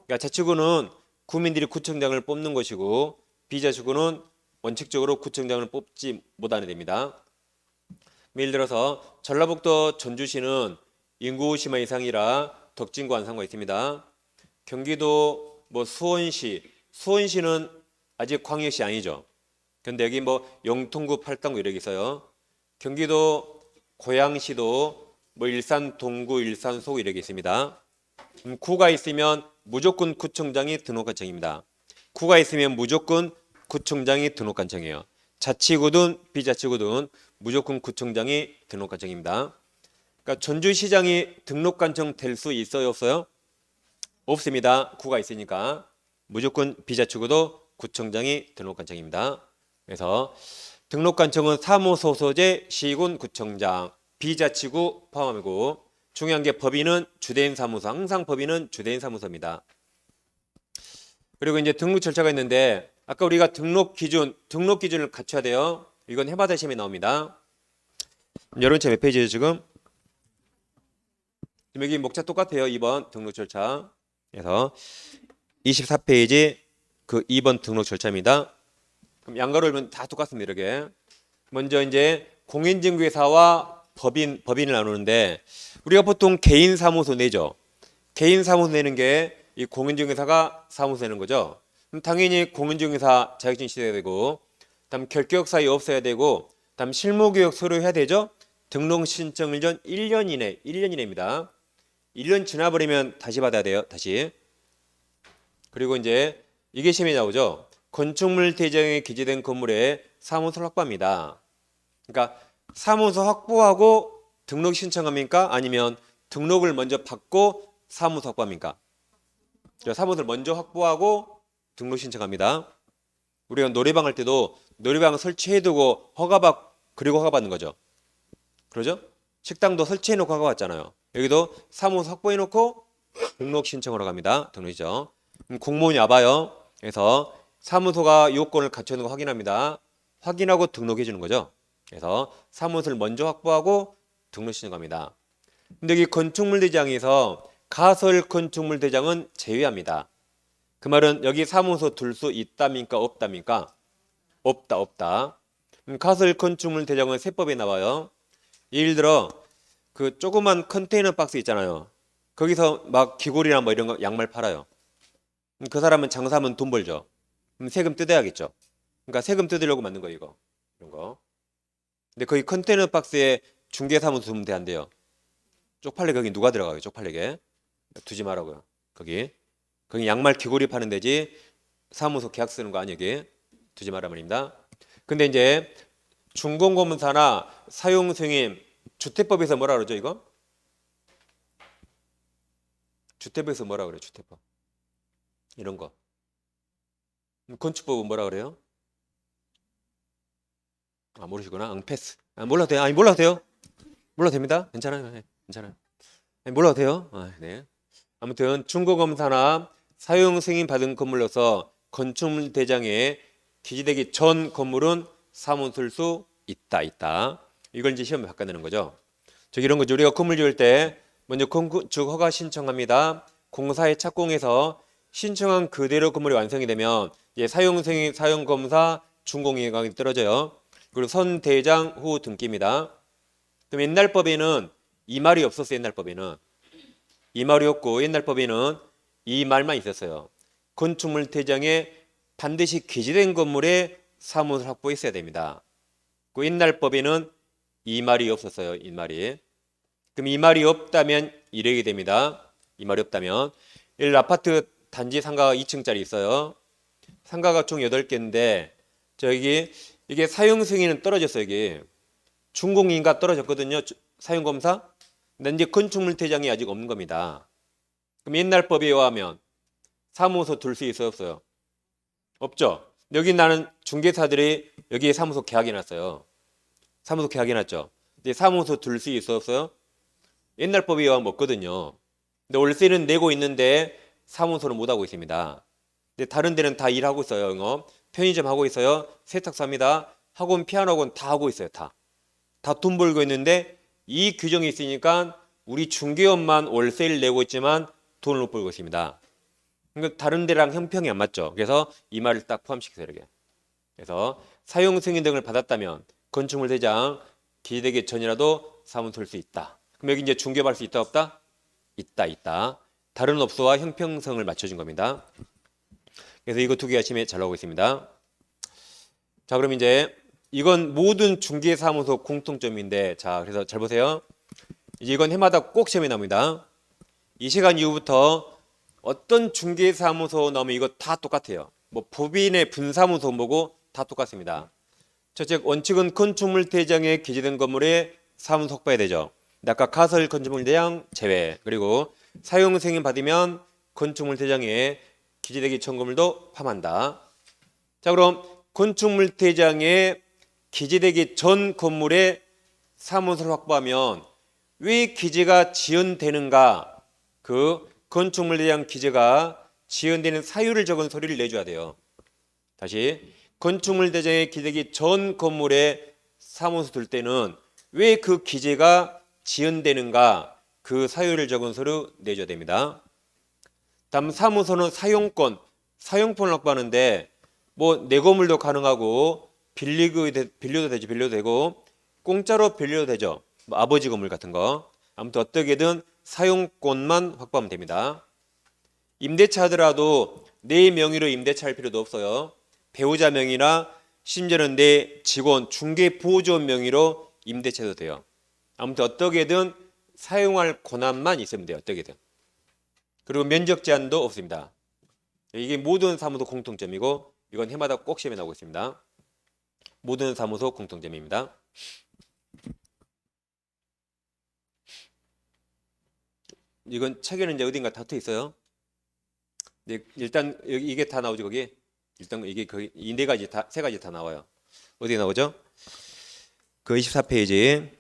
그러니까 자치구는 구민들이 구청장을 뽑는 것이고 비자치구는 원칙적으로 구청장을 뽑지 못하게 됩니다. 예를 들어서 전라북도 전주시는 인구 50만 이상이라 덕진구 안산구가 있습니다. 경기도 뭐 수원시는 아직 광역시 아니죠. 근데 여기 뭐 영통구, 팔당구 이렇게 있어요. 경기도 고양시도 뭐 일산 동구, 일산 소구 이렇게 있습니다. 구가 있으면 무조건 구청장이 등록관청입니다. 구가 있으면 무조건 구청장이 등록관청이에요. 자치구든 비자치구든 무조건 구청장이 등록관청입니다. 그러니까 전주시장이 등록관청 될 수 있어요, 없어요? 없습니다. 구가 있으니까 무조건 비자치구도 구청장이 등록관청입니다. 그래서 등록관청은 사무소 소재 시군 구청장 비자치구 포함이고 중요한 게 법인은 주대인 사무소, 항상 법인은 주대인 사무소입니다. 그리고 이제 등록 절차가 있는데 아까 우리가 등록 기준을 갖춰야 돼요. 이건 해마다 시험에 나옵니다. 여론체 몇 페이지예요 지금? 여기 목차 똑같아요. 2번 등록 절차. 그래서 24페이지 그 2번 등록 절차입니다. 그럼 양가로 읽으면 다 똑같습니다. 이렇게. 먼저 이제 공인중개사와 법인을 나누는데 우리가 보통 개인 사무소 내죠. 개인 사무소 내는 게 이 공인중개사가 사무소 내는 거죠. 그럼 당연히 공인중개사 자격증 있어야 되고 다음 결격사유 없어야 되고 다음 실무교육 서류 해야 되죠. 등록 신청일 전 1년 이내입니다. 1년 지나버리면 다시 받아야 돼요. 다시. 그리고 이제 이게 시험에 나오죠. 건축물 대장에 기재된 건물에 사무소를 확보합니다. 그러니까 사무소 확보하고 등록 신청합니까? 아니면 등록을 먼저 받고 사무소 확보합니까? 사무소를 먼저 확보하고 등록 신청합니다. 우리가 노래방 할 때도 노래방 설치해두고 그리고 허가받는 거죠. 그러죠? 식당도 설치해놓고 허가받잖아요. 여기도 사무소 확보해놓고 등록 신청하러 갑니다. 등록 신청. 공무원이 와봐요. 그래서 사무소가 요건을 갖춰 있는 거 확인합니다. 확인하고 등록해 주는 거죠. 그래서 사무소를 먼저 확보하고 등록 신청합니다. 근데 여기 건축물 대장에서 가설 건축물 대장은 제외합니다. 그 말은 여기 사무소 둘 수 있답니까? 없답니까? 없다. 가설 건축물 대장은 세법에 나와요. 예를 들어 그 조그만 컨테이너 박스 있잖아요. 거기서 막 귀걸이나 뭐 이런 거 양말 팔아요. 그 사람은 장사하면 돈 벌죠. 그럼 세금 뜯어야겠죠. 그러니까 세금 뜯으려고 만든 거 이거. 이런 거. 근데 거기 컨테이너 박스에 중개사무소 두면 안 돼요. 쪽팔려 거기 누가 들어가요? 쪽팔리게. 두지 말라고요. 거기 양말 귀걸이 파는 데지 사무소 계약 쓰는 거 아니기. 두지 말란 말입니다. 근데 이제 준공검사나 사용승인 주택법에서 뭐라 그러죠 이거? 주택법에서 뭐라 그래요? 주택법 이런 거. 건축법은 뭐라 그래요? 아 모르시구나. 패스. 몰라도 돼요. 아니 몰라도 돼요. 몰라도 됩니다. 괜찮아요. 네, 괜찮아요. 아니, 몰라도 돼요. 네. 아무튼 준공검사나 사용승인 받은 건물로서 건축물 대장에 기재되기 전 건물은 사무소일 수 있다. 이걸 이제 시험에 바꿔내는 거죠. 저기 이런 거죠. 우리가 건물 지을 때 먼저 건축 허가 신청합니다. 공사에 착공해서 신청한 그대로 건물이 완성이 되면 이제 사용승인, 사용검사, 준공인가가 떨어져요. 그리고 선대장 후 등기입니다. 그럼 옛날 법에는 이 말이 없었어요. 옛날 법에는 이 말이 없고 옛날 법에는 이 말만 있었어요. 건축물 대장에 반드시 기재된 건물에 사무소를 확보했어야 됩니다. 그 옛날 법에는 이 말이 없었어요. 이 말이. 그럼 이 말이 없다면 이렇게 됩니다. 이 말이 없다면 예를 아파트 단지 상가가 2층짜리 있어요. 상가가 총 8개인데 저기 이게 사용 승인은 떨어졌어요. 여기 준공인가 떨어졌거든요. 사용검사. 근데 이제 건축물 대장이 아직 없는 겁니다. 그럼 옛날 법에 의하면 사무소 둘 수 있어요? 없어요? 없죠. 여기 나는 중개사들이 여기에 사무소 계약해놨어요. 사무소 계약해놨죠. 근데 사무소 둘 수 있어요? 없어요? 옛날 법에 의하면 없거든요. 근데 월세는 내고 있는데 사무소는 못하고 있습니다. 근데 다른 데는 다 일하고 있어요. 영업. 편의점 하고 있어요. 세탁소 합니다. 학원, 피아노 학원 다 하고 있어요. 다 돈 벌고 있는데 이 규정이 있으니까 우리 중개업만 월세를 내고 있지만 돈을 못 벌고 있습니다. 그러니까 다른 데랑 형평이 안 맞죠. 그래서 이 말을 딱 포함시켜서 이렇게. 그래서 사용 승인 등을 받았다면 건축물 대장 기재되기 전이라도 사무소일 수 있다. 그럼 여기 이제 중개업할 수 있다 없다? 있다. 다른 업소와 형평성을 맞춰준 겁니다. 그래서 이거 두 개가 시험에 잘 나오고 있습니다. 자, 그럼 이제 이건 모든 중개사무소 공통점인데, 자, 그래서 잘 보세요. 이제 이건 해마다 꼭 시험에 나옵니다. 이 시간 이후부터 어떤 중개사무소 나오면 이거 다 똑같아요. 뭐 법인의 분사무소 뭐고 다 똑같습니다. 첫째 원칙은 건축물 대장에 기재된 건물에 사무소 확보해야 되죠. 근데 아까 가설 건축물 대장 제외. 그리고 사용 승인 받으면 건축물 대장에 기재되기 전 건물도 포함한다. 자, 그럼 건축물 대장에 기재되기 전 건물에 사무소를 확보하면 왜 기재가 지연되는가? 그 건축물에 대한 기재가 지연되는 사유를 적은 서류를 내줘야 돼요. 다시 건축물 대장에 기재되기 전 건물에 사무소 둘 때는 왜 그 기재가 지연되는가? 그 사유를 적은 서류 내줘야 됩니다. 다음 사무소는 사용권을 확보하는데 뭐 내 건물도 가능하고 빌려도 되고 공짜로 빌려도 되죠. 뭐 아버지 건물 같은 거. 아무튼 어떻게든 사용권만 확보하면 됩니다. 임대차 하더라도 내 명의로 임대차 할 필요도 없어요. 배우자 명의나 심지어는 내 직원, 중개 보조원 명의로 임대차도 돼요. 아무튼 어떻게든 사용할 권한만 있으면 돼요. 어떻게든. 그리고 면적 제한도 없습니다. 이게 모든 사무소 공통점이고 이건 해마다 꼭 시험에 나오고 있습니다. 모든 사무소 공통점입니다. 이건 책에는 이제 어딘가 다 써 있어요. 일단 이게 다 나오죠 거기. 일단 이게 거의 이 네 가지 다 세 가지 다 나와요. 어디 나오죠? 그 24페이지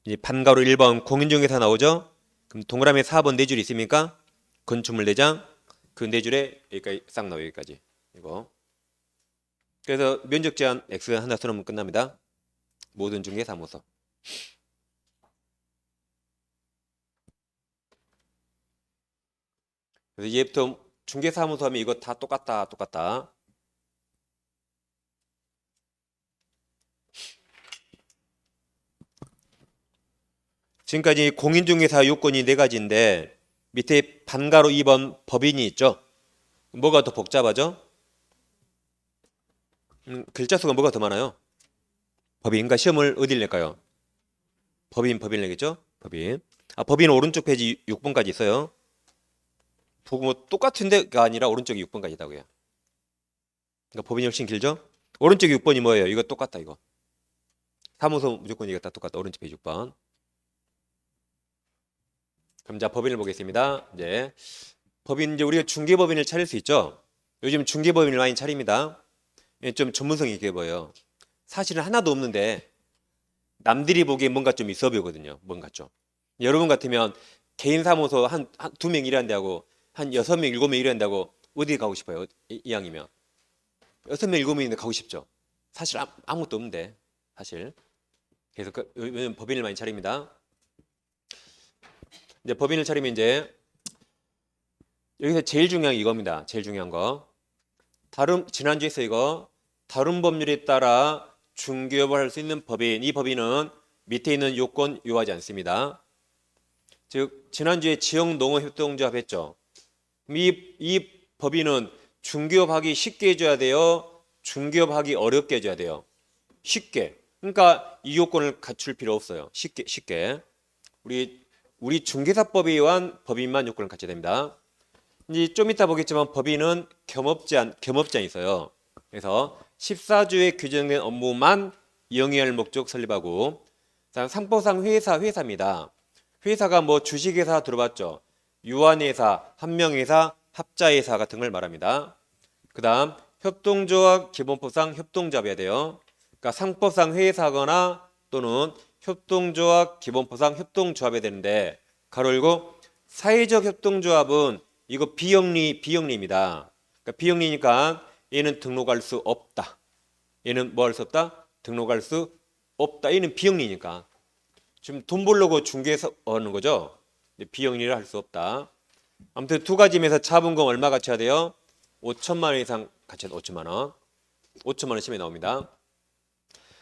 이제 판가로 1번 공인중개사 나오죠? 그럼 동그라미 4번 네 줄 있습니까? 건축물 대장 그 네 줄에 여기까지 싹 나와요. 여기까지 이거. 그래서 면적 제한 X 하나 써놓으면 끝납니다. 모든 중개사무소. 그래서 얘부터 중개사무소 하면 이거 다 똑같다. 지금까지 공인중개사 요건이 4가지인데 밑에 반가로 2번 법인이 있죠. 뭐가 더 복잡하죠? 글자 수가 뭐가 더 많아요? 법인. 그러니까 시험을 어디를 낼까요? 법인을 내겠죠? 법인. 법인 오른쪽 페이지 6번까지 있어요. 보고 뭐 똑같은데가 아니라 오른쪽에 6번까지 있다고요. 그러니까 법인이 훨씬 길죠? 오른쪽 6번이 뭐예요? 이거 똑같다 이거. 사무소 무조건 이거 다 똑같다. 오른쪽 페이지 6번. 그럼 자 법인을 보겠습니다. 이제 우리가 중개법인을 차릴 수 있죠. 요즘 중개법인을 많이 차립니다. 좀 전문성 있게 보여요. 사실은 하나도 없는데 남들이 보기에 뭔가 좀 있어 보이거든요. 뭔가 좀. 여러분 같으면 개인 사무소 한 2명 일하는데 하고 한 6명, 7명 일한다고 어디 가고 싶어요? 이왕이면 6명, 7명인데 가고 싶죠. 사실 아무것도 없는데 사실. 그래서 법인을 많이 차립니다. 이제 법인을 차리면 이제 여기서 제일 중요한 게 이겁니다. 제일 중요한 거. 지난주에 있어 이거 다른 법률에 따라 중개업을 할 수 있는 법인. 이 법인은 밑에 있는 요건 요하지 않습니다. 즉 지난주에 지역농업협동조합 했죠. 이 법인은 중개업하기 쉽게 해줘야 돼요. 중개업하기 어렵게 해줘야 돼요. 쉽게. 그러니까 이 요건을 갖출 필요 없어요. 쉽게. 우리 중개사법에 의한 법인만 요건을 갖춰야 됩니다. 이제 좀 이따 보겠지만 법인은 겸업제한 있어요. 그래서 14조에 규정된 업무만 영위할 목적 설립하고, 상법상 회사입니다. 회사가 뭐 주식회사 들어봤죠? 유한회사, 한명회사, 합자회사 같은 걸 말합니다. 그 다음 협동조합 기본법상 협동조합이어야 돼요. 그러니까 상법상 회사거나 또는 협동조합 기본법상 협동조합이 되는데 가로 열고 사회적 협동조합은 이거 비영리입니다. 그러니까 비영리니까 얘는 등록할 수 없다. 얘는 뭐 할 수 없다? 등록할 수 없다. 얘는 비영리니까. 지금 돈 벌려고 중개해서 하는 거죠. 비영리를 할 수 없다. 아무튼 두 가지면서 자본금 얼마 갖춰야 돼요? 5천만 원 이상 갖춰야 돼. 5천만 원. 5천만 원 시험에 나옵니다.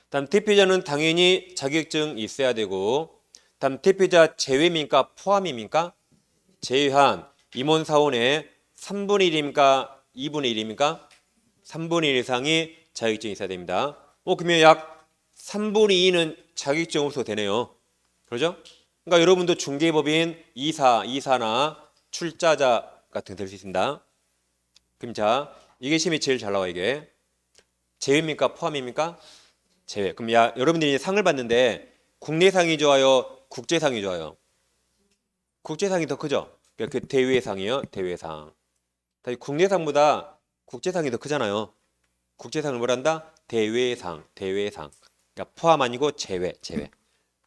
다음 대표자는 당연히 자격증이 있어야 되고, 다음 대표자 제외입니까? 포함입니까? 제외한 임원사원의 3분의 1입니까? 2분의 1입니까? 3분의 1 이상이 자격증이 있어야 됩니다. 그러면 약 3분의 2는 자격증 없어도 되네요. 그러죠? 그러니까 여러분도 중개법인 이사나 출자자 같은 게 될 수 있습니다. 그럼 자, 이게 시험이 제일 잘 나와 이게. 제외입니까? 포함입니까? 제외. 그럼 여러분들이 상을 받는데 국내상이 좋아요? 국제상이 좋아요? 국제상이 더 크죠? 그 대외상이요. 대외상. 국내상보다 국제상이 더 크잖아요. 국제상을 뭐란다? 대외상. 그러니까 포함 아니고 제외.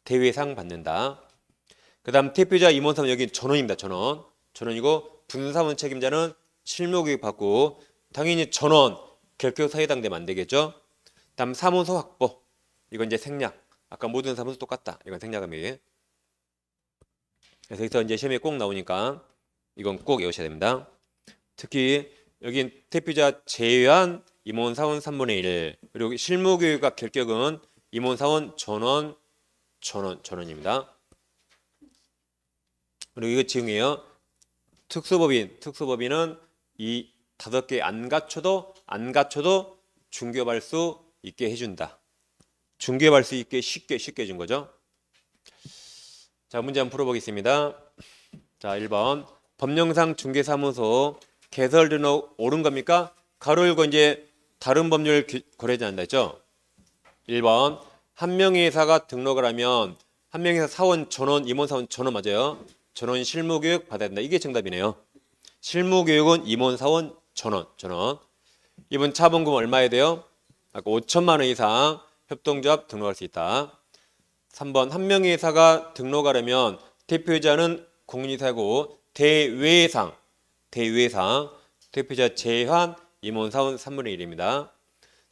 대외상 받는다. 그 다음 대표자 임원사원 여기 전원입니다. 전원이고 분사원 책임자는 실무교육 받고 당연히 전원 결격 사유당 되면 안 되겠죠. 다음 사무소 확보. 이건 이제 생략. 아까 모든 사무소 똑같다. 이건 생략함이에요. 그래서 여기서 이제 시험에 꼭 나오니까 이건 꼭 외우셔야 됩니다. 특히 여기 대표자 제외한 임원사원 3분의 1 그리고 실무교육과 결격은 임원사원 전원입니다. 그리고 이거 지응이에요. 특수법인은 이 5개 안 갖춰도 중개업할 수 있게 해준다. 중개업할 수 있게 쉽게 해준 거죠. 자, 문제 한번 풀어보겠습니다. 자, 1번 법령상 중개사무소 개설 등록 옳은 겁니까? 가로 열고 이제 다른 법률 고려하지 않는다 했죠. 1번 한 명의 회사가 등록을 하면 한 명의 회사 사원 전원 임원사원 전원 맞아요. 전원 실무교육 받아야 된다. 이게 정답이네요. 실무교육은 임원사원 전원. 이번 자본금 얼마야 돼요? 아까 5천만 원 이상 협동조합 등록할 수 있다. 3번 한 명의 회사가 등록하려면 대표자는 공인이사고 대외상 대표자 제한 임원사원 3분의 1입니다.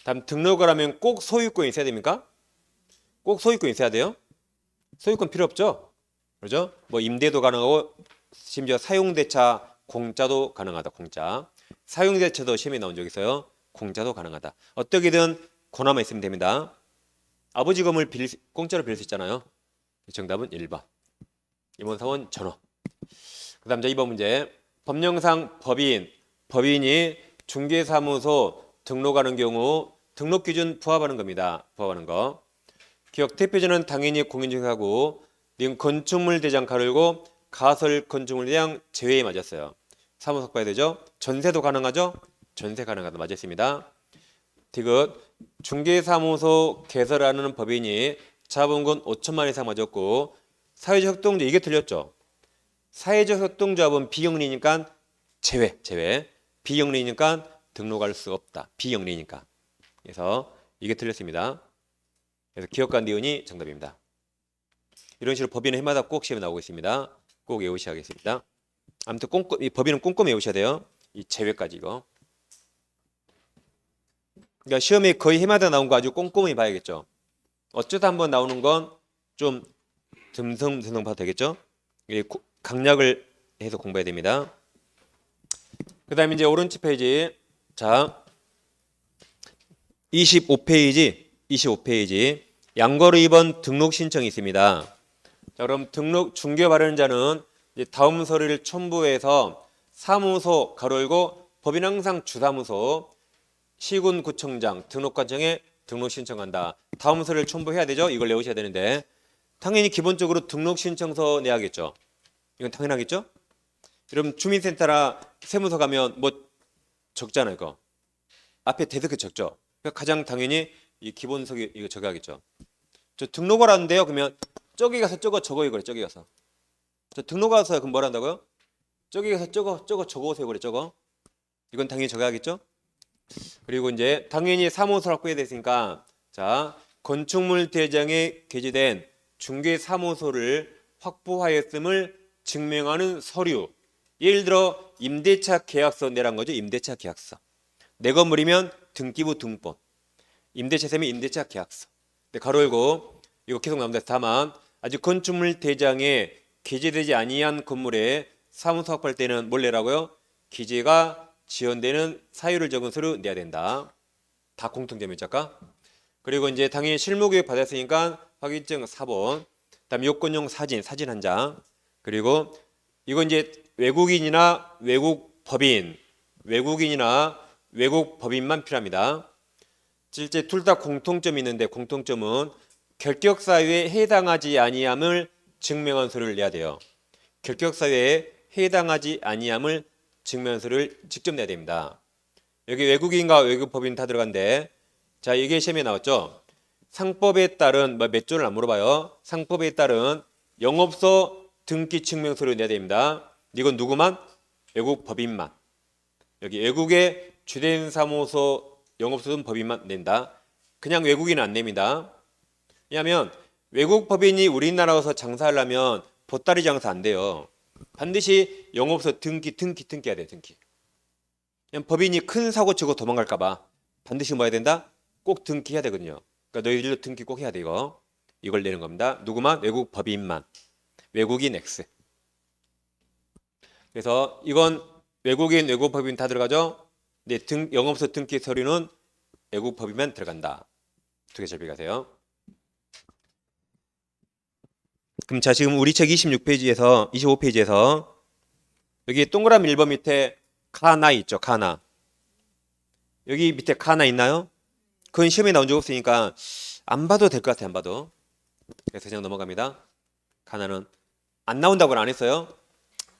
다음 등록을 하면 꼭 소유권이 있어야 됩니까? 꼭 소유권이 있어야 돼요? 소유권 필요 없죠? 그렇죠? 뭐 임대도 가능하고 심지어 사용대차 공짜도 가능하다. 공짜. 사용대체도 시험에 나온 적 있어요. 공짜도 가능하다. 어떻게든 권한만 있으면 됩니다. 아버지 검을 공짜로 빌릴 수 있잖아요. 정답은 1번. 이번 사원 전호. 그 다음 2번 문제. 법령상 법인이 중개사무소 등록하는 경우 등록 기준 부합하는 겁니다. 부합하는 거. 기억 대표자는 당연히 공인중개사고 님 건축물 대장 가르고 가설 건축물 대장 제외에 맞았어요. 사무소 봐야 되죠. 전세도 가능하죠. 전세 가능하다. 맞았습니다. 디귿 중개사무소 개설하는 법인이 자본금 5천만 원 이상 맞았고 사회적 협동조 이게 틀렸죠. 사회적 협동조합은 비영리니까 제외. 비영리니까 등록할 수 없다. 비영리니까. 그래서 이게 틀렸습니다. 그래서 기업가 니은이 정답입니다. 이런 식으로 법인은 해마다 꼭 시험에 나오고 있습니다. 꼭 외우셔야 하겠습니다. 아무튼 이 법인은 꼼꼼히 외우셔야 돼요. 이 제외까지 이거. 그러니까 시험에 거의 해마다 나온 거 아주 꼼꼼히 봐야겠죠. 어쩌다 한번 나오는 건 좀 듬성듬성 봐도 되겠죠. 강약을 해서 공부해야 됩니다. 그 다음에 이제 오른쪽 페이지. 자, 25페이지. 양거로 2번 등록 신청이 있습니다. 자, 그럼 등록 중개 바르는 자는 이제 다음 서류를 첨부해서 사무소 가로 열고 법인 항상 주사무소 시군구청장 등록관청에 등록 신청한다. 다음 서류를 첨부해야 되죠. 이걸 내오셔야 되는데 당연히 기본적으로 등록 신청서 내야겠죠. 이건 당연하겠죠. 여러분 주민센터나 세무서 가면 뭐 적잖아요. 이거 앞에 데스크 적죠. 그러니까 가장 당연히 이 기본서기 이거 적어야겠죠. 저 등록을 하는데요. 그러면 저기 가서 적어요. 그래. 저기 가서 저 등록 가서 그럼 뭘 한다고요? 저기 가서 적어오세요. 그래. 이건 당연히 적어야겠죠. 그리고 이제 당연히 사무소를 확보해야 됐으니까 자 건축물 대장에 게재된 중개사무소를 확보하였음을 증명하는 서류. 예를 들어 임대차 계약서 내란 거죠. 임대차 계약서. 내 건물이면 등기부 등본. 임대차 세면 임대차 계약서. 가로 열고 이거 계속 나옵니다. 다만 아직 건축물 대장에 기재되지 아니한 건물에 사무소 확보할 때는 뭘 내라고요? 기재가 지연되는 사유를 적은 서류 내야 된다. 다 공통점이죠. 아까. 그리고 이제 당연히 실무교육 받았으니까 확인증 4번. 그다음 요건용 사진 한 장. 그리고 이건 이제 외국인이나 외국 법인만 필요합니다. 실제 둘 다 공통점이 있는데 공통점은 결격 사유에 해당하지 아니함을 증명한 서류를 내야 돼요. 결격 사유에 해당하지 아니함을 증명한 서류를 직접 내야 됩니다. 여기 외국인과 외국 법인 다 들어간데 자 이게 시험에 나왔죠. 상법에 따른 몇 조를 안 물어봐요. 상법에 따른 영업소 등기 증명 서류 내야 됩니다. 이건 누구만? 외국 법인만. 여기 외국의 주된 사무소 영업소는 법인만 낸다. 그냥 외국인은 안 냅니다. 왜냐하면 외국 법인이 우리나라 와서 장사하려면 보따리 장사 안 돼요. 반드시 영업소 등기 해야 돼. 등기. 그냥 법인이 큰 사고 치고 도망갈까 봐 반드시 뭐 해야 된다? 꼭 등기해야 되거든요. 그러니까 너희들도 등기 꼭 해야 돼 이거. 이걸 내는 겁니다. 누구만? 외국 법인만. 외국인 X. 그래서 이건 외국인, 외국 법인 다 들어가죠? 네, 영업소 등기 서류는 외국 법인만 들어간다. 두 개 잘 비교하세요. 그럼 자 지금 우리 책 25페이지에서 여기 동그라미 1번 밑에 가나 있죠. 가나. 여기 밑에 가나 있나요? 그건 시험에 나온 적 없으니까 안 봐도 될 것 같아요. 안 봐도. 그래서 그냥 넘어갑니다. 가나는 안 나온다고는 안 했어요.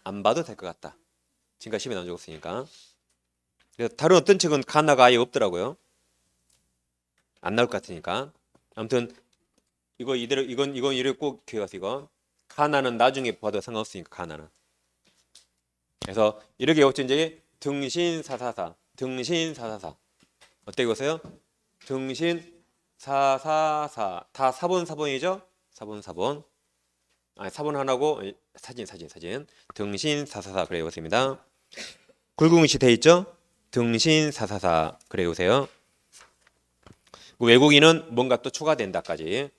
안 봐도 될 것 같다. 지금까지 시험에 나온 적 없으니까. 그래서 다른 어떤 책은 가나가 아예 없더라고요. 안 나올 것 같으니까. 아무튼 이건 이래 꼭 기억하세요. 이거 가나는 나중에 봐도 상관없으니까 가나는. 그래서 이렇게 외웠죠. 이제 등신사사사 어때 이거세요? 등신사사사 다 4번이죠? 4번 아니 4번 하나고 사진 등신사사사 그래 외웠습니다. 굴궁시 돼 있죠? 등신사사사 그래 외우세요. 외국인은 뭔가 또 추가된다까지.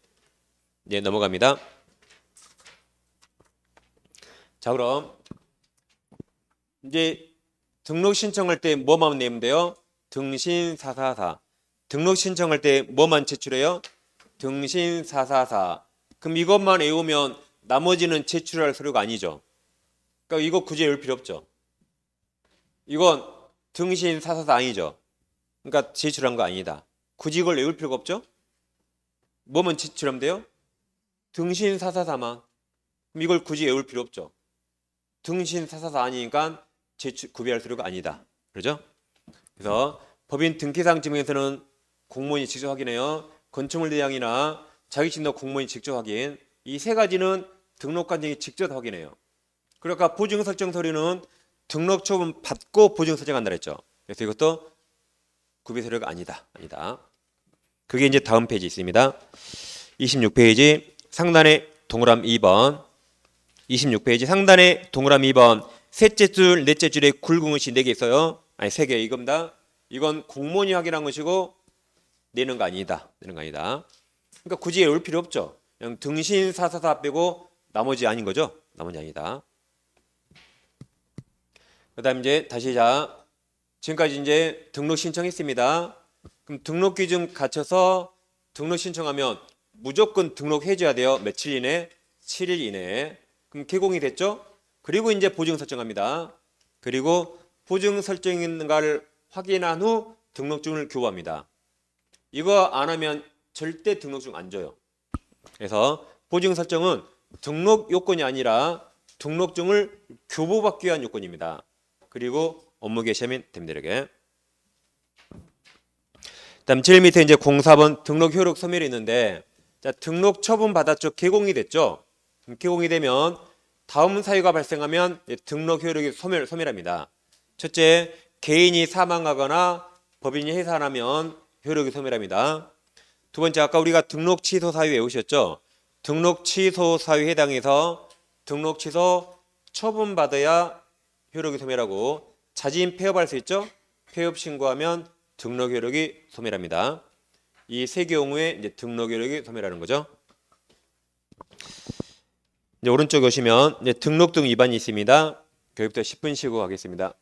이제 넘어갑니다. 자 그럼 이제 등록 신청할 때 뭐만 내면 돼요? 등신444. 등록 신청할 때 뭐만 제출해요? 등신444. 그럼 이것만 외우면 나머지는 제출할 서류가 아니죠. 그러니까 이거 굳이 외울 필요 없죠. 이건 등신444 아니죠. 그러니까 제출한 거 아니다. 굳이 이걸 외울 필요가 없죠. 뭐만 제출하면 돼요? 등신444만. 그럼 이걸 굳이 외울 필요 없죠. 등신444 아니니까 구비할 서류가 아니다. 그러죠? 그래서 법인 등기상 증명에서는 공무원이 직접 확인해요. 건축물 대장이나 자격증도 공무원이 직접 확인. 이 세 가지는 등록관청이 직접 확인해요. 그러니까 보증 설정 서류는 등록 처분 받고 보증 설정한다 그랬죠. 그래서 이것도 구비 서류가 아니다. 그게 이제 다음 페이지 있습니다. 26페이지 상단에 동그라미 2번. 26페이지 상단에 동그라미 2번. 셋째 줄, 넷째 줄에 굵은 것이 4개 있어요. 아니 3개 이겁니다. 이건 공무원이 확인한 것이고 내는 거 아니다. 그러니까 굳이 외울 필요 없죠. 그냥 등신444 빼고 나머지 아닌 거죠. 나머지 아니다. 그다음 이제 다시 지금까지 이제 등록 신청했습니다. 그럼 등록 기준 갖춰서 등록 신청하면 무조건 등록 해줘야 돼요. 며칠 이내? 7일 이내에. 그럼 개공이 됐죠? 그리고 이제 보증 설정합니다. 그리고 보증 설정인가를 확인한 후 등록증을 교부합니다. 이거 안 하면 절대 등록증 안 줘요. 그래서 보증 설정은 등록 요건이 아니라 등록증을 교부받기 위한 요건입니다. 그리고 업무 개시하면 됩니다. 이렇게. 다음 제일 밑에 이제 04번 등록 효력 소멸이 있는데, 자, 등록 처분 받았죠. 개공이 됐죠. 개공이 되면 다음 사유가 발생하면 등록 효력이 소멸합니다. 첫째, 개인이 사망하거나 법인이 해산하면 효력이 소멸합니다. 두 번째, 아까 우리가 등록 취소 사유 외우셨죠? 등록 취소 사유에 해당해서 등록 취소 처분받아야 효력이 소멸하고, 자진 폐업할 수 있죠? 폐업 신고하면 등록 효력이 소멸합니다. 이 세 경우에 이제 등록 효력이 소멸하는 거죠. 이제 오른쪽에 오시면 이제 등록 등 위반이 있습니다. 교육부터 10분 쉬고 가겠습니다.